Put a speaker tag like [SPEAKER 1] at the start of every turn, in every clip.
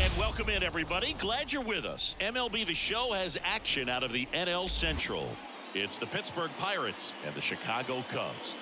[SPEAKER 1] And welcome in, everybody. Glad you're with us. MLB The Show has action out of the NL Central. It's the Pittsburgh Pirates and the Chicago Cubs.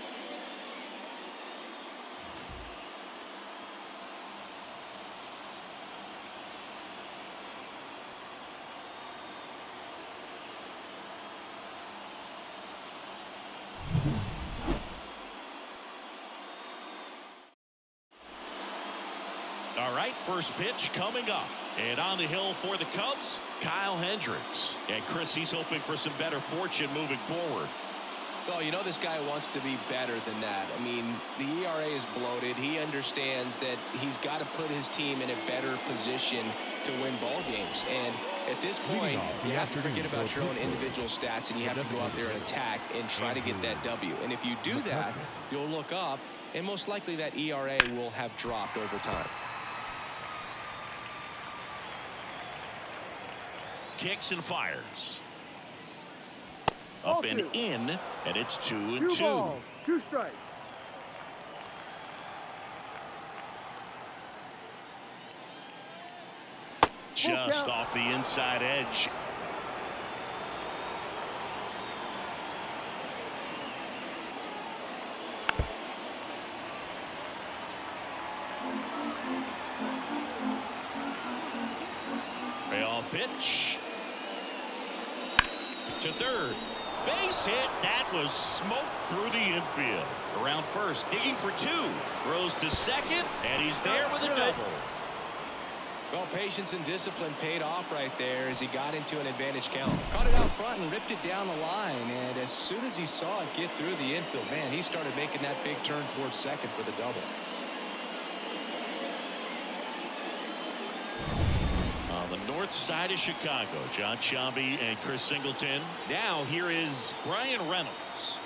[SPEAKER 1] All right, first pitch coming up. And on the hill for the Cubs, Kyle Hendricks. And Chris, he's hoping for some better fortune moving forward.
[SPEAKER 2] Well, you know this guy wants to be better than that. I mean, the ERA is bloated. He understands that he's got to put his team in a better position to win ball games. And at this point, you have to forget about your own individual stats, and you have to go out there and attack and try to get that W. And if you do that, you'll look up, and most likely that ERA will have dropped over time.
[SPEAKER 1] Kicks and fires. Up and in, and it's 2-2.
[SPEAKER 3] 2 balls, 2 strikes.
[SPEAKER 1] Just off the inside edge. Payoff pitch. To third. Base hit. That was smoked through the infield. Around first, digging for 2. Throws to second, and he's there with a double.
[SPEAKER 2] Well, patience and discipline paid off right there as he got into an advantage count. Caught it out front and ripped it down the line. And as soon as he saw it get through the infield, man, he started making that big turn towards second for the double.
[SPEAKER 1] North side of Chicago, John Sciambi and Chris Singleton. Now here is Brian Reynolds.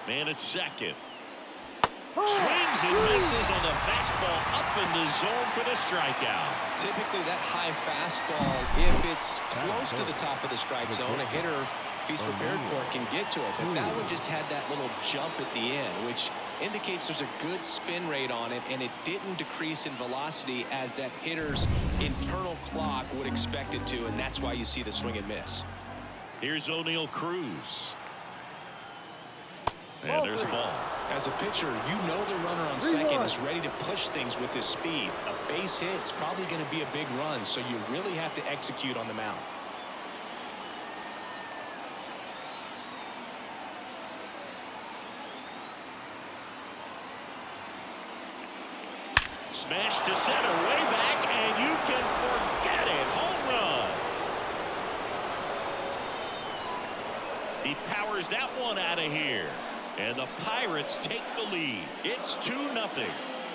[SPEAKER 1] Man at second. Swings and misses on the fastball up in the zone for the strikeout.
[SPEAKER 2] Typically that high fastball, if it's close to the top of the strike zone, a hitter, if he's prepared for it, can get to it. But that one just had that little jump at the end, which indicates there's a good spin rate on it, and it didn't decrease in velocity as that hitter's internal clock would expect it to, and that's why you see the swing and miss.
[SPEAKER 1] Here's O'Neal Cruz. And there's a ball.
[SPEAKER 2] As a pitcher, you know the runner on second is ready to push things with his speed. A base hit's probably going to be a big run, so you really have to execute on the mound.
[SPEAKER 1] Smash to center, way back, and you can forget it. Home run. He powers that one out of here. And the Pirates take the lead. It's 2-0.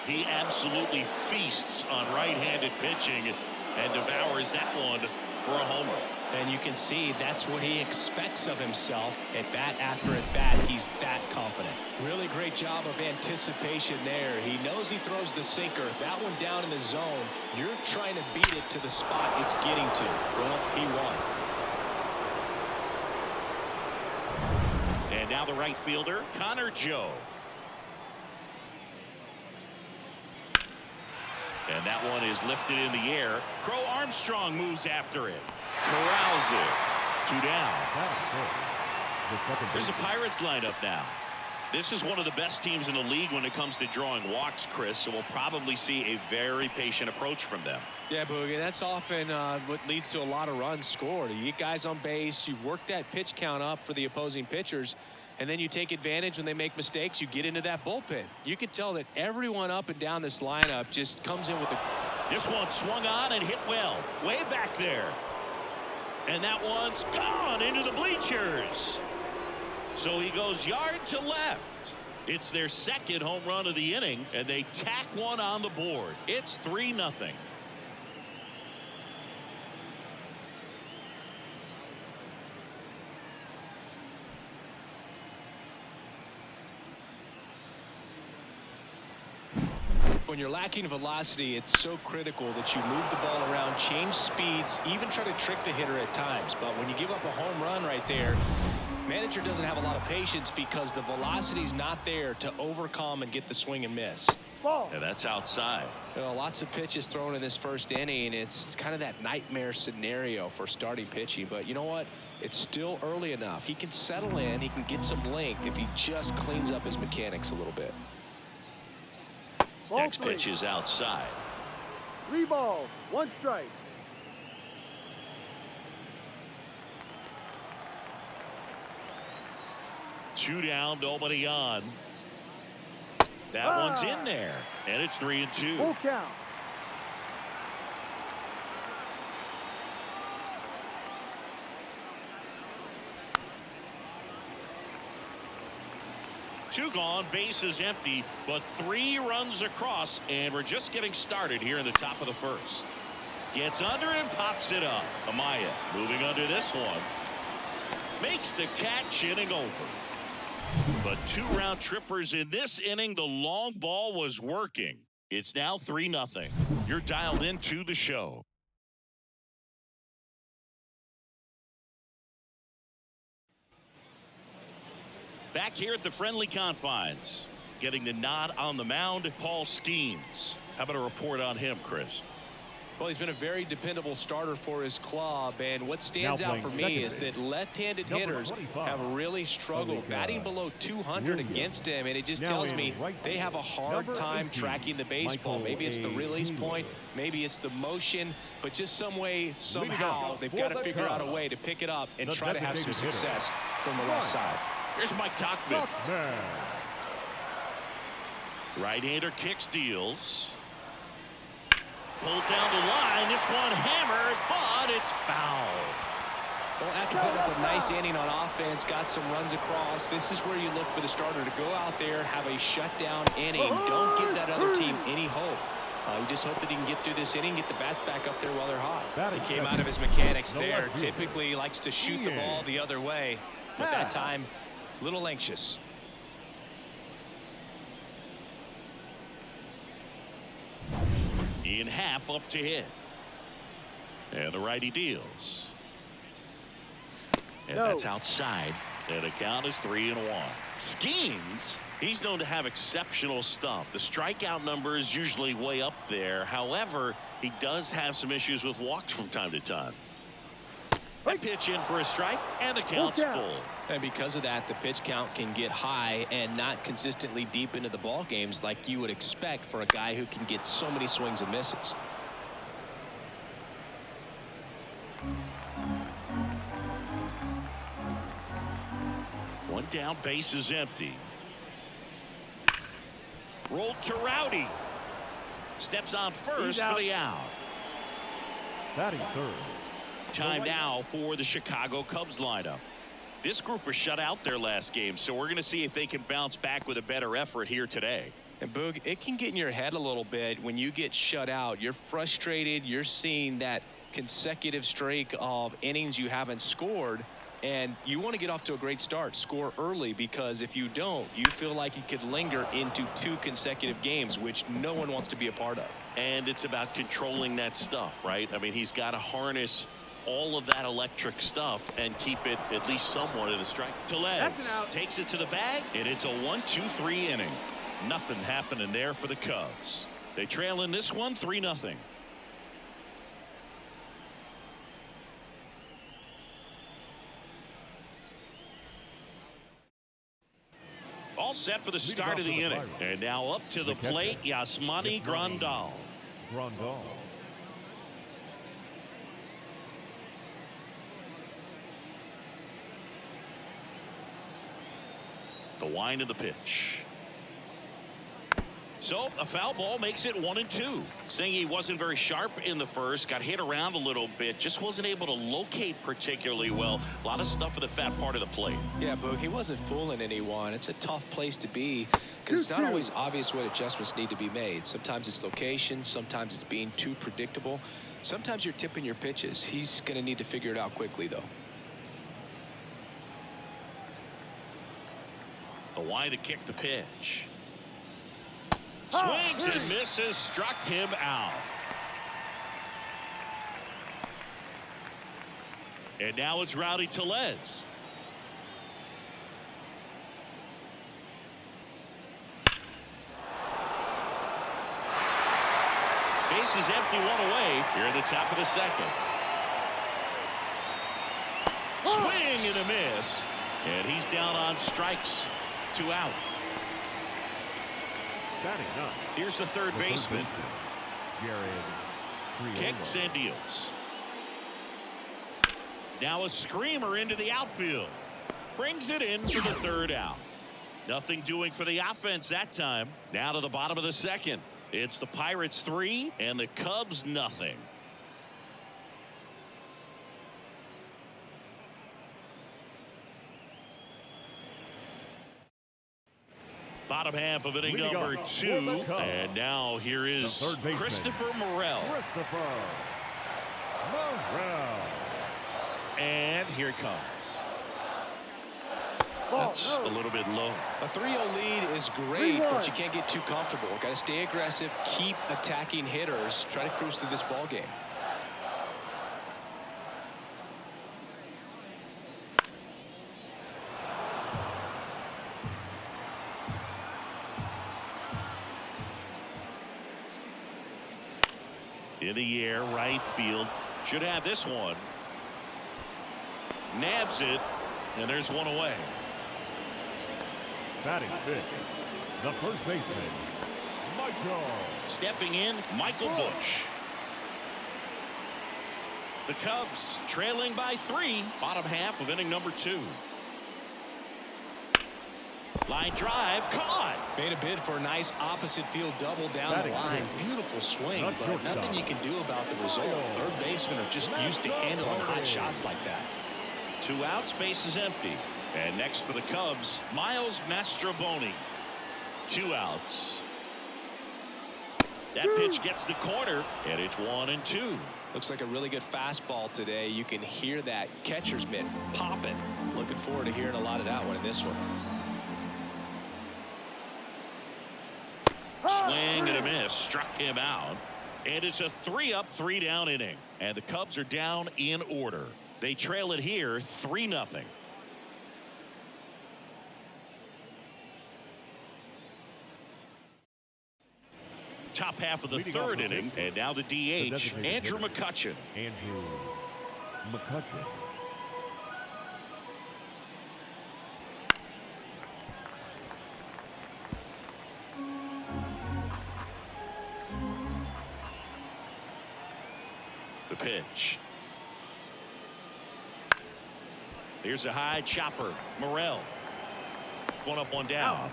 [SPEAKER 1] He absolutely feasts on right-handed pitching and devours that one for a homer.
[SPEAKER 2] And you can see that's what he expects of himself. At bat after at bat, he's that confident. Really great job of anticipation there. He knows he throws the sinker. That one down in the zone. You're trying to beat it to the spot it's getting to. Well, he won.
[SPEAKER 1] And now the right fielder, Connor Joe. And that one is lifted in the air. Crow Armstrong moves after it. Corrals it. 2 down. There's a Pirates lineup now. This is one of the best teams in the league when it comes to drawing walks, Chris, so we'll probably see a very patient approach from them.
[SPEAKER 2] Yeah, Boogie, that's often what leads to a lot of runs scored. You get guys on base, you work that pitch count up for the opposing pitchers, and then you take advantage when they make mistakes. You get into that bullpen. You can tell that everyone up and down this lineup just comes in with a...
[SPEAKER 1] This one swung on and hit well. Way back there. And that one's gone into the bleachers. So he goes yard to left. It's their second home run of the inning, and they tack one on the board. It's 3-0.
[SPEAKER 2] When you're lacking velocity, it's so critical that you move the ball around, change speeds, even try to trick the hitter at times. But when you give up a home run right there, Manager doesn't have a lot of patience because the velocity's not there to overcome and get the swing and miss.
[SPEAKER 1] Yeah, that's outside.
[SPEAKER 2] You know, lots of pitches thrown in this first inning. It's kind of that nightmare scenario for starting pitching. But you know what? It's still early enough. He can settle in. He can get some length if he just cleans up his mechanics a little bit.
[SPEAKER 1] Next pitch is outside.
[SPEAKER 3] 3 balls, 1 strike.
[SPEAKER 1] Two down, nobody on. That one's in there, and it's 3-2.
[SPEAKER 3] Full count.
[SPEAKER 1] Two gone, bases empty, but 3 runs across, and we're just getting started here in the top of the first. Gets under and pops it up. Amaya moving under this one. Makes the catch, inning over. But 2 round trippers in this inning. The long ball was working. It's now 3-0. You're dialed into the show. Back here at the friendly confines, getting the nod on the mound, Paul Skenes. How about a report on him, Chris?
[SPEAKER 2] Well, he's been a very dependable starter for his club, and what stands out for me is that left-handed hitters have really struggled batting below 200 against him, and it just tells me they have a hard time tracking the baseball. Maybe it's the release point, maybe it's the motion, but just some way, somehow, they've got to figure out a way to pick it up and try to have some success from the left side.
[SPEAKER 1] Here's Mike Tauchman. Right-hander kicks, deals. Pulled down the line. This one hammered, but it's foul.
[SPEAKER 2] Well, after putting up a nice inning on offense, got some runs across, this is where you look for the starter to go out there, have a shutdown inning. Don't give that other team any hope. You just hope that he can get through this inning, get the bats back up there while they're hot.
[SPEAKER 4] He came out of his mechanics there. Typically likes to shoot the ball the other way, but that time, a little anxious.
[SPEAKER 1] Ian Happ up to hit. And the righty deals. And that's outside. And the count is 3-1. Skenes, he's known to have exceptional stuff. The strikeout number is usually way up there. However, he does have some issues with walks from time to time. That pitch in for a strike, and the count's full.
[SPEAKER 2] And because of that, the pitch count can get high and not consistently deep into the ball games like you would expect for a guy who can get so many swings and misses.
[SPEAKER 1] One down, base is empty. Rolled to Rowdy. Steps on first for the out.
[SPEAKER 4] Batting third.
[SPEAKER 1] Time now for the Chicago Cubs lineup. This group was shut out their last game, so we're going to see if they can bounce back with a better effort here today.
[SPEAKER 2] And Boog, it can get in your head a little bit when you get shut out. You're frustrated. You're seeing that consecutive streak of innings you haven't scored, and you want to get off to a great start, score early, because if you don't, you feel like it could linger into 2 consecutive games, which no one wants to be a part of.
[SPEAKER 1] And it's about controlling that stuff, right? I mean, he's got to harness all of that electric stuff and keep it at least somewhat in the strike. Tellez takes it to the bag, and it's a 1-2-3 inning. Nothing happening there for the Cubs. They trail in this one 3-0. All set for the start of the inning. And now up to the plate, Yasmani Grandal. The wind of the pitch. So a foul ball makes it 1-2. Saying he wasn't very sharp in the first, got hit around a little bit, just wasn't able to locate particularly well. A lot of stuff for the fat part of the plate.
[SPEAKER 2] Yeah, Boog, he wasn't fooling anyone. It's a tough place to be because it's not always obvious what adjustments need to be made. Sometimes it's location, sometimes it's being too predictable. Sometimes you're tipping your pitches. He's going to need to figure it out quickly, though.
[SPEAKER 1] The wind to kick the pitch. Swings and misses, struck him out. And now it's Rowdy Tellez. Base is empty, one away here in the top of the second. Swing and a miss. And he's down on strikes. 2 out. Here's the third baseman. Kicks and deals. Now a screamer into the outfield. Brings it in for the 3rd out. Nothing doing for the offense that time. Now to the bottom of the second. It's the Pirates 3 and the Cubs nothing. Bottom half of inning number 2. And now here is Christopher Morel. And here it comes. That's a little bit low.
[SPEAKER 2] A 3-0 lead is great, but you can't get too comfortable. Got to stay aggressive, keep attacking hitters, try to cruise through this ball game.
[SPEAKER 1] In the air, right field. Should have this one. Nabs it, and there's one away.
[SPEAKER 5] Batting fifth, the first baseman, Michael.
[SPEAKER 1] Stepping in, Michael Busch. The Cubs trailing by 3. Bottom half of inning number 2. Line drive, caught.
[SPEAKER 2] Made a bid for a nice opposite field double down the line. Beautiful swing, but nothing you can do about the result. Third basemen are just used to handling hot shots like that.
[SPEAKER 1] 2 outs, base is empty. And next for the Cubs, Miles Mastroboni. 2 outs. That pitch gets the corner, and it's 1-2.
[SPEAKER 2] Looks like a really good fastball today. You can hear that catcher's mitt popping. Looking forward to hearing a lot of that one in this one.
[SPEAKER 1] Swing and a miss, struck him out. And it's a 3-up, 3-down inning. And the Cubs are down in order. They trail it here 3-0. Top half of the 3rd inning, and now the DH, Andrew McCutchen.
[SPEAKER 5] Andrew McCutchen.
[SPEAKER 1] The pitch. Here's a high chopper. Morel. 1 up, 1 down.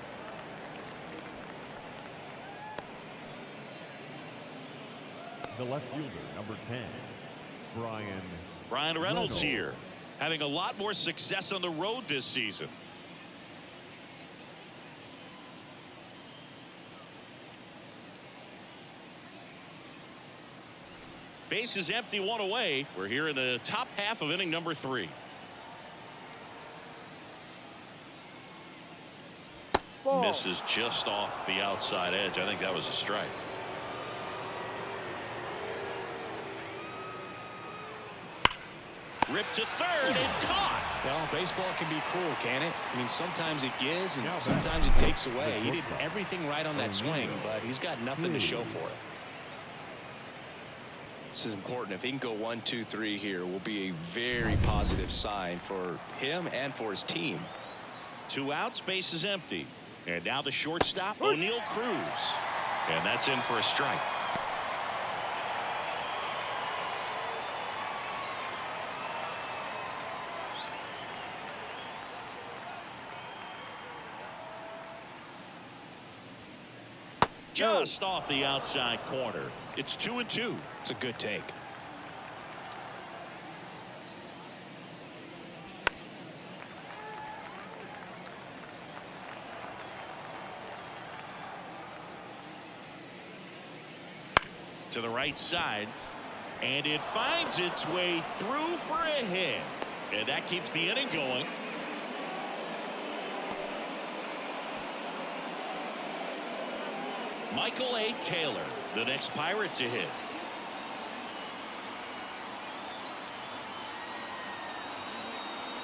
[SPEAKER 5] The left fielder, number 10,
[SPEAKER 1] Brian Reynolds here, having a lot more success on the road this season. Base is empty, 1 away. We're here in the top half of inning number 3. Misses just off the outside edge. I think that was a strike. Ripped to 3rd and caught.
[SPEAKER 2] Well, baseball can be cruel, can it? I mean, sometimes it gives and sometimes it takes away. He did everything right on that swing, but he's got nothing to show for it. This is important. If he can go 1, 2, 3 here, will be a very positive sign for him and for his team.
[SPEAKER 1] 2 outs, base is empty. And now the shortstop, O'Neal Cruz. And that's in for a strike. Just off the outside corner. It's 2-2.
[SPEAKER 2] It's a good take.
[SPEAKER 1] To the right side, and it finds its way through for a hit, and that keeps the inning going. Michael A. Taylor, the next Pirate to hit.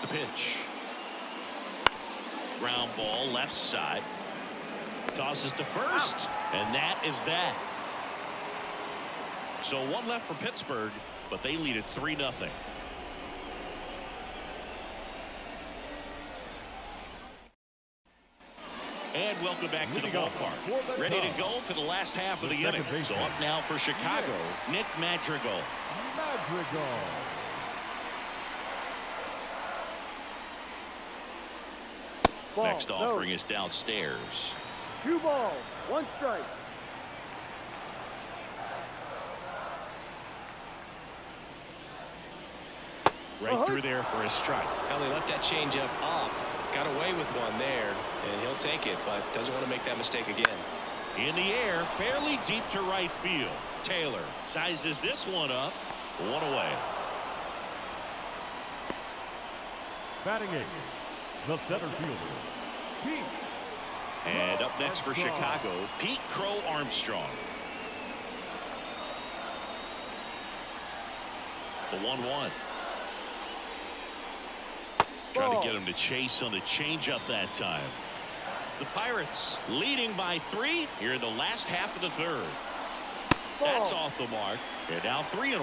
[SPEAKER 1] The pitch. Ground ball left side. Tosses to first, and that is that. So one left for Pittsburgh, but they lead it 3-0. And welcome back to the ballpark. Ready to go for the last half of the inning. So up now for Chicago, Nick Madrigal. Next offering is downstairs.
[SPEAKER 3] 2 balls, 1 strike.
[SPEAKER 1] Right through there for a strike.
[SPEAKER 2] Well, he left that changeup up. Got away with one there, and he'll take it, but doesn't want to make that mistake again.
[SPEAKER 1] In the air, fairly deep to right field. Taylor sizes this one up. 1 away.
[SPEAKER 5] Batting 8, the center fielder, Pete.
[SPEAKER 1] And up next for Chicago, Pete Crow Armstrong. The 1-1. Trying to get him to chase on the changeup that time. The Pirates leading by 3 here in the last half of the third. That's off the mark. They're now 3-1.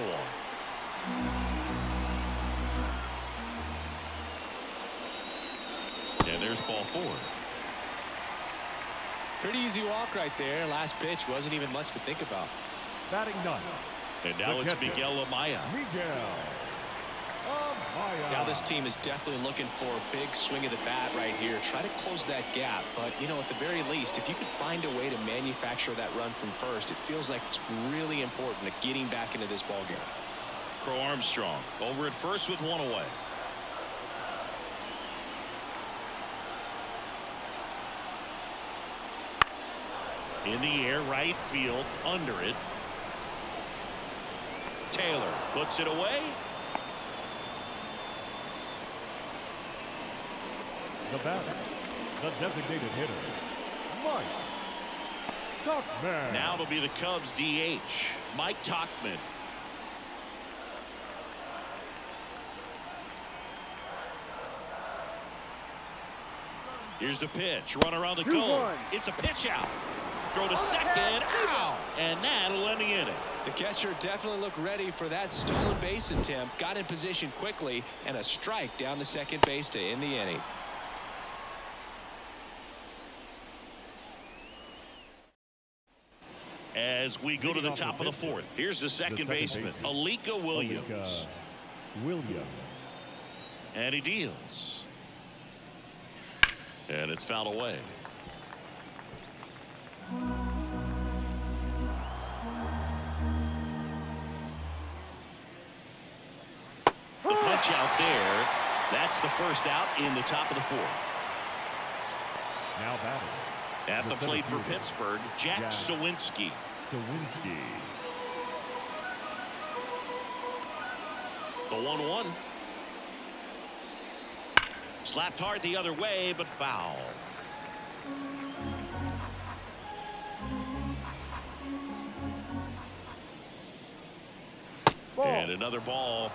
[SPEAKER 1] And there's ball 4.
[SPEAKER 2] Pretty easy walk right there. Last pitch wasn't even much to think about.
[SPEAKER 5] Batting 9.
[SPEAKER 1] And now it's Miguel Amaya.
[SPEAKER 2] Now this team is definitely looking for a big swing of the bat right here. Try to close that gap. But, you know, at the very least, if you could find a way to manufacture that run from first, it feels like it's really important to getting back into this ballgame.
[SPEAKER 1] Crow Armstrong over at first with 1 away. In the air, right field, under it. Taylor puts it away.
[SPEAKER 5] The batter, the designated hitter, Mike Tauchman.
[SPEAKER 1] Now it'll be the Cubs DH, Mike Tauchman. Here's the pitch. Run around the goal. It's a pitch out. Throw to second. Ow! And that'll end the inning.
[SPEAKER 2] The catcher definitely looked ready for that stolen base attempt. Got in position quickly, and a strike down to second base to end the inning.
[SPEAKER 1] As we go to the top of the 4th, here's the second baseman, Alika Williams. And he deals. And it's fouled away. The punch out there. That's the first out in the top of the 4th.
[SPEAKER 5] Now batting.
[SPEAKER 1] At the plate for Pittsburgh, Jack Sawinski. The 1-1. Slapped hard the other way, but foul. And another ball.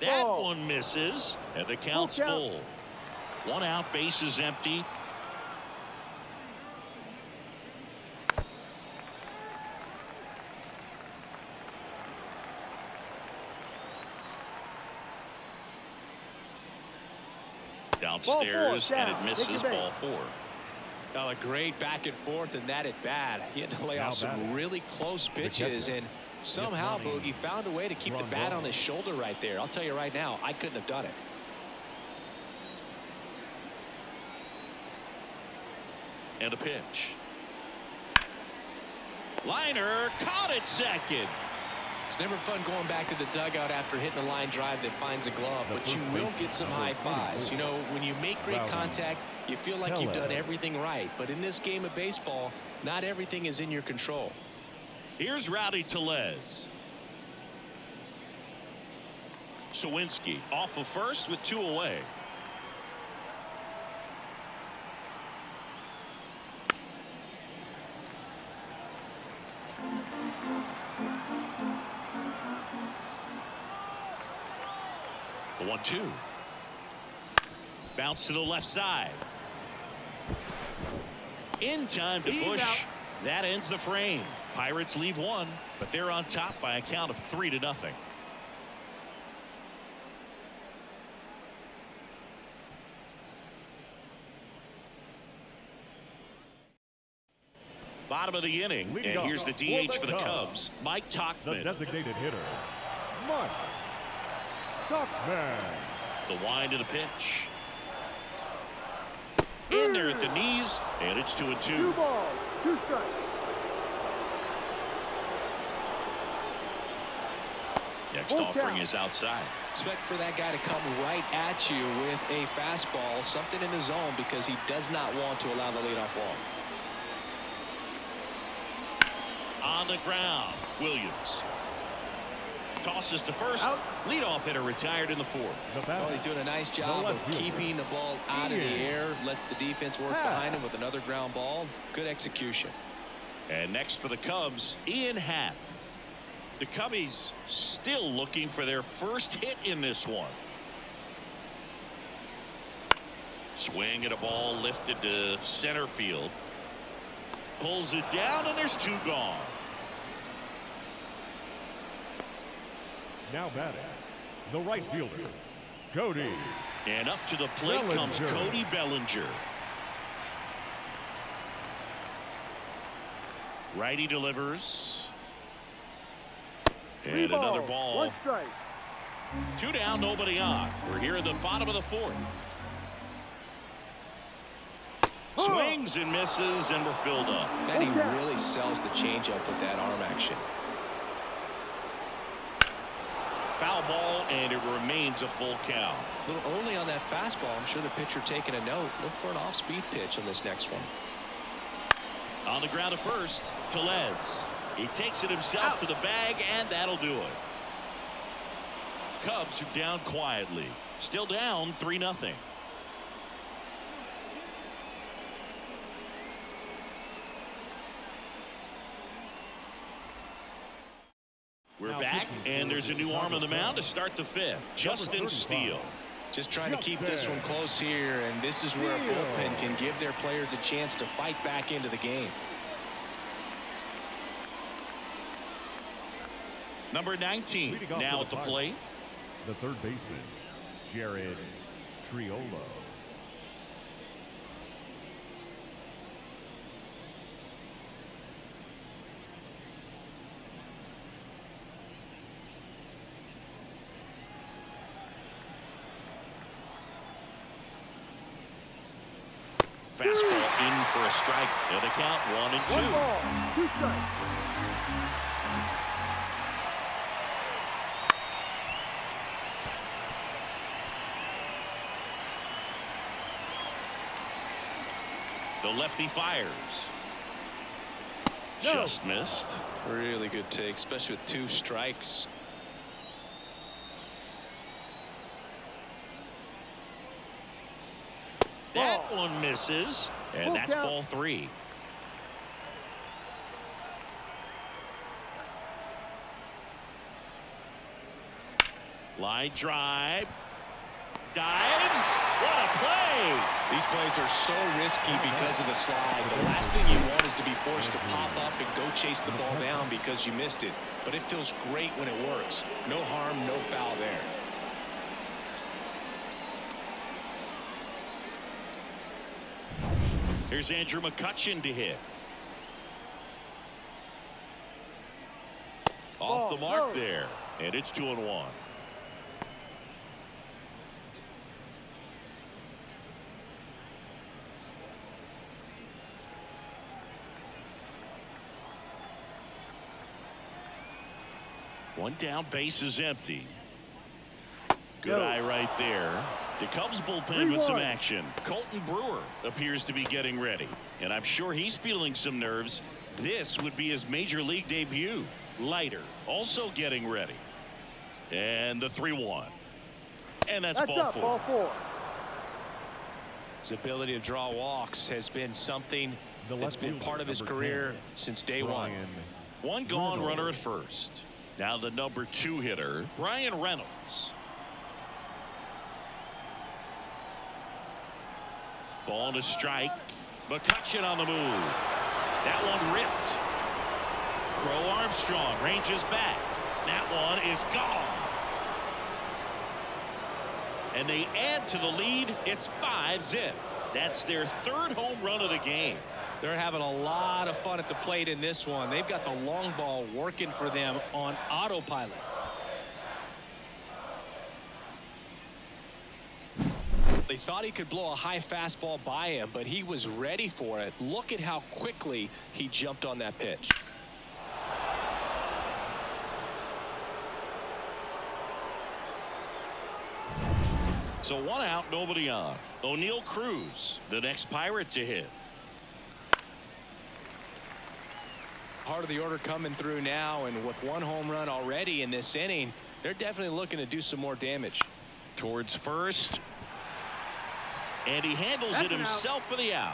[SPEAKER 1] That one misses, and the count's full. 1 out, base is empty. Downstairs, and it misses ball 4.
[SPEAKER 2] Oh, a great back and forth, and that at bat. He had to lay off some really close pitches, and somehow Boogie found a way to keep the bat on his shoulder right there. I'll tell you right now, I couldn't have done it.
[SPEAKER 1] And a pitch. Liner caught it second.
[SPEAKER 2] It's never fun going back to the dugout after hitting a line drive that finds a glove, but you will get some high fives. You know, when you make great contact, you feel like you've done everything right. But in this game of baseball, not everything is in your control.
[SPEAKER 1] Here's Rowdy Tellez. Sawinski off of first with 2 away. The 1-2. Bounce to the left side. In time to
[SPEAKER 3] He's
[SPEAKER 1] push.
[SPEAKER 3] out.
[SPEAKER 1] That ends the frame. Pirates leave one, but they're on top by a count of 3-0. Bottom of the inning,
[SPEAKER 5] Leading
[SPEAKER 1] and
[SPEAKER 5] off
[SPEAKER 1] here's the DH for the Cubs, Mike
[SPEAKER 5] The
[SPEAKER 1] Tauchman.
[SPEAKER 5] designated hitter, Mike Tauchman.
[SPEAKER 1] The wind of the pitch. In there at the knees, and it's 2-2.
[SPEAKER 3] 2 balls, 2 strikes.
[SPEAKER 1] Next
[SPEAKER 3] Full
[SPEAKER 1] offering
[SPEAKER 3] count.
[SPEAKER 1] is outside.
[SPEAKER 2] Expect for that guy to come right at you with a fastball, something in the zone, because he does not want to allow the leadoff walk.
[SPEAKER 1] On the ground, Williams tosses to first.
[SPEAKER 3] Out.
[SPEAKER 1] Leadoff hitter retired in the 4th.
[SPEAKER 5] The
[SPEAKER 2] Well,
[SPEAKER 5] batter,
[SPEAKER 2] he's doing a nice job
[SPEAKER 5] left
[SPEAKER 2] of
[SPEAKER 5] fielder,
[SPEAKER 2] keeping the ball out of the
[SPEAKER 5] Ian.
[SPEAKER 2] air, lets the defense work
[SPEAKER 5] Happ.
[SPEAKER 2] behind him with another ground ball. Good execution.
[SPEAKER 1] And next for the Cubs, Ian Happ. The Cubbies still looking for their first hit in this one. Swing at a ball lifted to center field. Pulls it down, and there's 2 gone.
[SPEAKER 5] now batting, the right fielder, Cody.
[SPEAKER 1] And up to the plate comes
[SPEAKER 5] Bellinger.
[SPEAKER 1] Cody Bellinger. Righty delivers.
[SPEAKER 3] 3
[SPEAKER 1] And another
[SPEAKER 3] balls,
[SPEAKER 1] ball.
[SPEAKER 3] 1 strike.
[SPEAKER 1] 2 down, nobody on. We're here at the bottom of the 4th. Swings and misses, and we're filled up.
[SPEAKER 2] And he really sells the changeup with that arm action.
[SPEAKER 1] Foul ball, and it remains a full count.
[SPEAKER 2] A little early on that fastball. I'm sure the pitcher taking a note. Look for an off-speed pitch on this next one.
[SPEAKER 1] On the ground at first, Tellez. He takes it himself to the bag, and that'll do it. Cubs are down quietly. Still down 3-0. We're back, and there's a new arm on the mound to start the 5th. Justin Steele.
[SPEAKER 2] Just trying to keep this one close here, and this is where a bullpen can give their players a chance to fight back into the game.
[SPEAKER 1] Number 19
[SPEAKER 5] Leading off
[SPEAKER 1] now
[SPEAKER 5] for
[SPEAKER 1] at the
[SPEAKER 5] the
[SPEAKER 1] plate.
[SPEAKER 5] The third baseman, Jared Triolo.
[SPEAKER 1] Fastball in for a strike. And the count 1-2.
[SPEAKER 3] 1 ball, 2 strikes.
[SPEAKER 1] The lefty fires.
[SPEAKER 3] No.
[SPEAKER 1] Just missed.
[SPEAKER 2] Really good take, especially with 2 strikes.
[SPEAKER 1] That one misses, and
[SPEAKER 3] Full
[SPEAKER 1] that's
[SPEAKER 3] count.
[SPEAKER 1] ball 3. Line drive. Dives. What a play.
[SPEAKER 2] These plays are so risky because of the slide. The last thing you want is to be forced to pop up and go chase the ball down because you missed it. But it feels great when it works. No harm, no foul there.
[SPEAKER 1] Here's Andrew McCutchen to hit. Off the mark there, and it's 2-1. One down, base is empty. Good eye right there. The Cubs bullpen with some action. Colton Brewer appears to be getting ready, and I'm sure he's feeling some nerves. This would be his major league debut. Leiter also getting ready. And the 3-1. And that's ball
[SPEAKER 3] up,
[SPEAKER 1] 4.
[SPEAKER 3] ball 4.
[SPEAKER 2] His ability to draw walks has been something that's been part of his career since day one.
[SPEAKER 1] One gone, runner at first. Now the number 2 hitter, Brian Reynolds. Ball to strike. McCutcheon on the move. That one ripped. Crow Armstrong ranges back. That one is gone. And they add to the lead. It's 5-zip. That's their third home run of the game.
[SPEAKER 4] They're having a lot of fun at the plate in this one. They've got the long ball working for them on autopilot. They thought he could blow a high fastball by him, but he was ready for it. Look at how quickly he jumped on that pitch.
[SPEAKER 1] So 1 out, nobody on. O'Neal Cruz, the next Pirate to hit.
[SPEAKER 2] Part of the order coming through now, and with 1 home run already in this inning, they're definitely looking to do some more damage.
[SPEAKER 1] Towards first. And he handles
[SPEAKER 3] That's
[SPEAKER 1] it
[SPEAKER 3] an
[SPEAKER 1] himself for the out.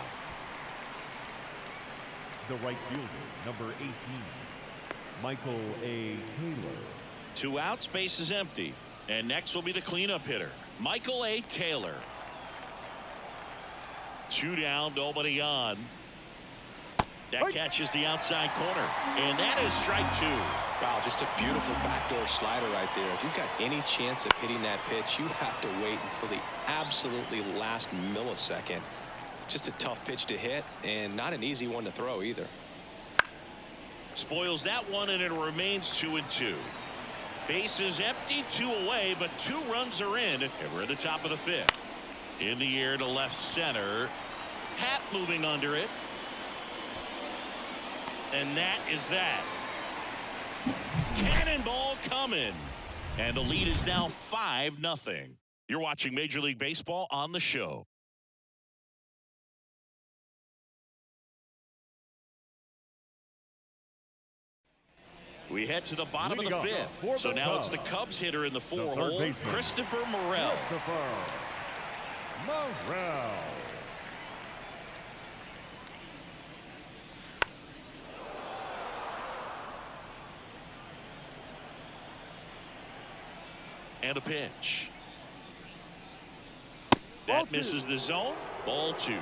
[SPEAKER 5] The right fielder, number 18, Michael A. Taylor.
[SPEAKER 1] 2 outs, base is empty. And next will be the cleanup hitter, Michael A. Taylor. 2 down, nobody on. That catches the outside corner. And that is strike 2.
[SPEAKER 2] Wow, just a beautiful backdoor slider right there. If you've got any chance of hitting that pitch, you have to wait until the absolutely last millisecond. Just a tough pitch to hit, and not an easy one to throw either.
[SPEAKER 1] Spoils that one, and it remains 2-2. Base is empty, 2 away, but 2 runs are in, and we're at the top of the 5th. In the air to left center. Pat moving under it. And that is that. Cannonball coming. And the lead is now 5-0. You're watching Major League Baseball on the show. We head to the bottom of the 5th. So now it's the Cubs hitter in the 4-hole, Christopher Morel. And a pitch. That misses the zone. Ball 2.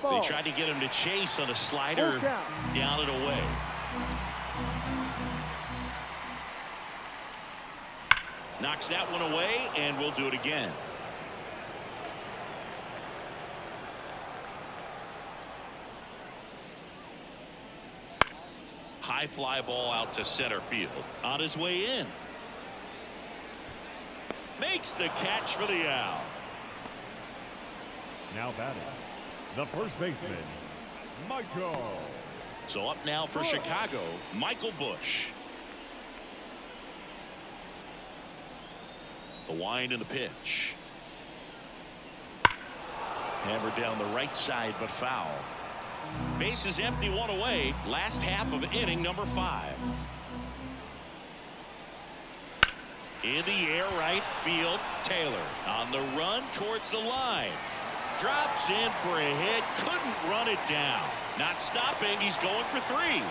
[SPEAKER 1] They tried to get him to chase on a slider, down and away. Knocks that one away, and we'll do it again. High fly ball out to center field. On his way in. Makes the catch for the out.
[SPEAKER 5] Now batting, the first baseman, Michael.
[SPEAKER 1] So up now for Chicago, Michael Busch. The wind and the pitch. Hammered down the right side, but foul. Base is empty, 1 away. Last half of inning number 5. In the air, right field. Taylor on the run towards the line. Drops in for a hit. Couldn't run it down. Not stopping. He's going for 3.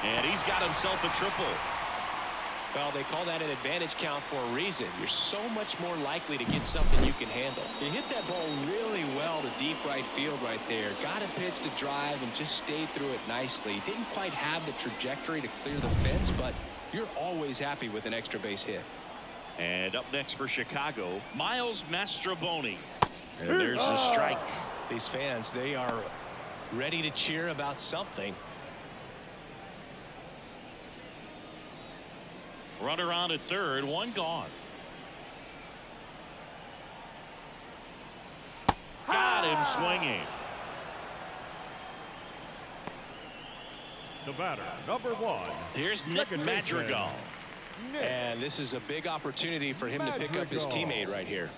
[SPEAKER 1] And he's got himself a triple.
[SPEAKER 2] Well, they call that an advantage count for a reason. You're so much more likely to get something you can handle. You hit that ball really well to deep right field right there. Got a pitch to drive and just stayed through it nicely. Didn't quite have the trajectory to clear the fence, but you're always happy with an extra base hit.
[SPEAKER 1] And up next for Chicago, Miles Mastrobuoni. And there's the strike.
[SPEAKER 2] These fans, they are ready to cheer about something.
[SPEAKER 1] Runner on at third, 1 gone. Got him swinging.
[SPEAKER 5] The batter, number 1.
[SPEAKER 1] Here's Nick Madrigal.
[SPEAKER 2] And this is a big opportunity for him to pick up his teammate right here.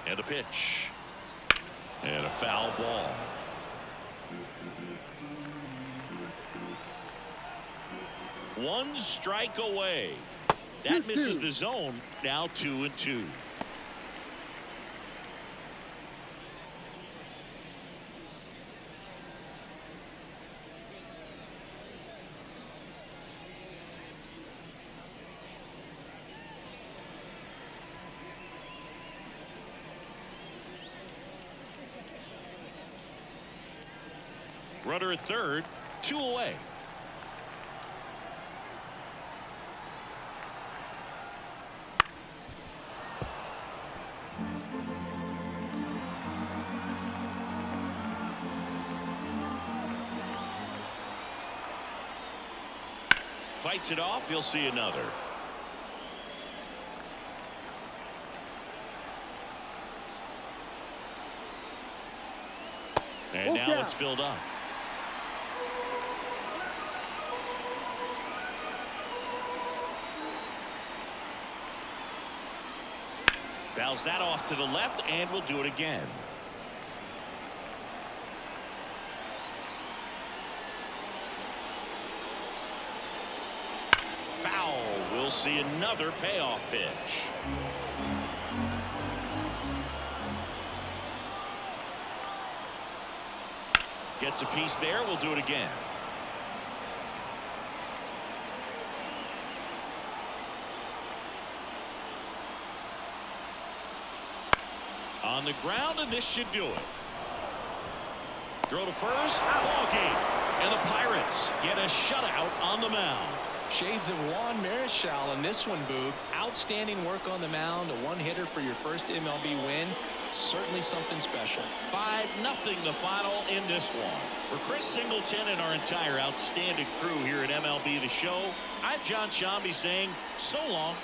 [SPEAKER 1] And a pitch. And a foul ball. One strike away. That misses the zone. Now 2-2. Runner at third, 2 away. Fights it off. You'll see another. And now it's filled up. Fouls that off to the left, and we'll do it again. Foul. We'll see another payoff pitch. Gets a piece there. We'll do it again. On the ground, and this should do it. Throw to first. Ball game. And the Pirates get a shutout on the mound.
[SPEAKER 2] Shades of Juan Marichal in this one, Boog. Outstanding work on the mound. A one-hitter for your first MLB win. Certainly something special.
[SPEAKER 1] 5-0 the final in this one. For Chris Singleton and our entire outstanding crew here at MLB The Show, I'm John Shambi saying so long.